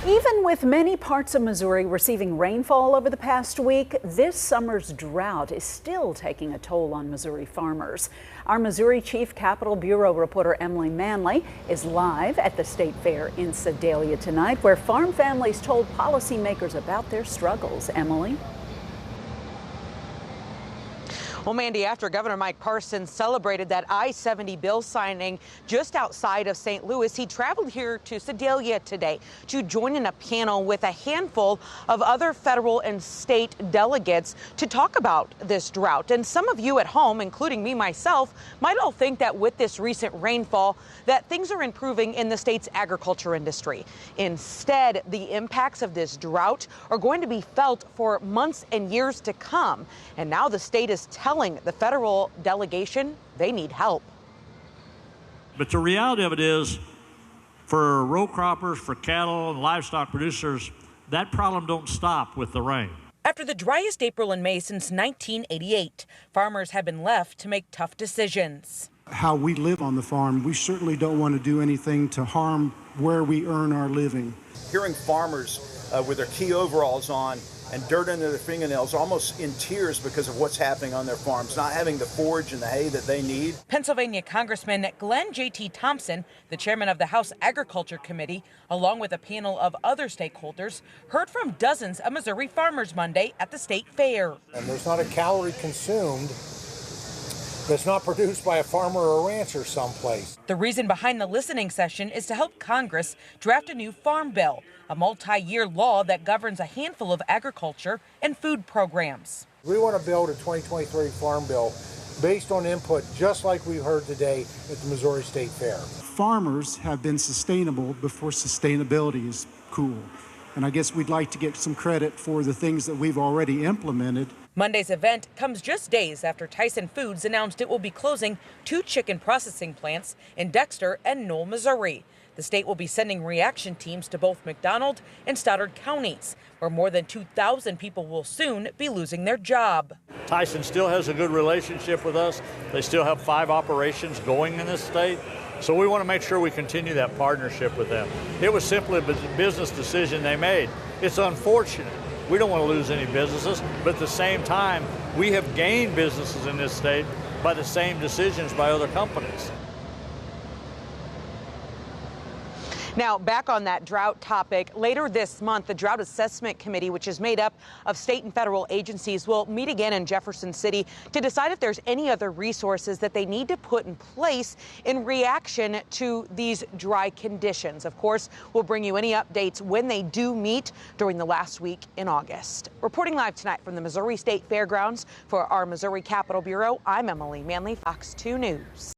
Even with many parts of Missouri receiving rainfall over the past week, this summer's drought is still taking a toll on Missouri farmers. Our Missouri Chief Capitol Bureau reporter Emily Manley is live at the State Fair in Sedalia tonight, where farm families told policymakers about their struggles. Emily? Well, Mandy, after Governor Mike Parson celebrated that I-70 bill signing just outside of St. Louis, he traveled here to Sedalia today to join in a panel with a handful of other federal and state delegates to talk about this drought. And some of you at home, including me myself, might all think that with this recent rainfall that things are improving in the state's agriculture industry. Instead, the impacts of this drought are going to be felt for months and years to come. And now the state is telling the federal delegation they need help. But the reality of it is, for row croppers, for cattle and livestock producers, that problem don't stop with the rain. After the driest April and May since 1988, farmers have been left to make tough decisions. How we live on the farm, we certainly don't want to do anything to harm where we earn our living. Hearing farmers with their key overalls on and dirt under their fingernails, almost in tears because of what's happening on their farms, not having the forage and the hay that they need. Pennsylvania Congressman Glenn J.T. Thompson, the chairman of the House Agriculture Committee, along with a panel of other stakeholders, heard from dozens of Missouri farmers Monday at the state fair. And there's not a calorie consumed that's not produced by a farmer or a rancher someplace. The reason behind the listening session is to help Congress draft a new farm bill, a multi-year law that governs a handful of agriculture and food programs. We want to build a 2023 farm bill based on input just like we heard today at the Missouri State Fair. Farmers have been sustainable before sustainability is cool. And I guess we'd like to get some credit for the things that we've already implemented. Monday's event comes just days after Tyson Foods announced it will be closing 2 chicken processing plants in Dexter and Knoll, Missouri. The state will be sending reaction teams to both McDonald and Stoddard counties, where more than 2,000 people will soon be losing their job. Tyson still has a good relationship with us. They still have 5 operations going in this state. So we want to make sure we continue that partnership with them. It was simply a business decision they made. It's unfortunate. We don't want to lose any businesses, but at the same time, we have gained businesses in this state by the same decisions by other companies. Now, back on that drought topic, later this month, the Drought Assessment Committee, which is made up of state and federal agencies, will meet again in Jefferson City to decide if there's any other resources that they need to put in place in reaction to these dry conditions. Of course, we'll bring you any updates when they do meet during the last week in August. Reporting live tonight from the Missouri State Fairgrounds for our Missouri Capitol Bureau, I'm Emily Manley, Fox 2 News.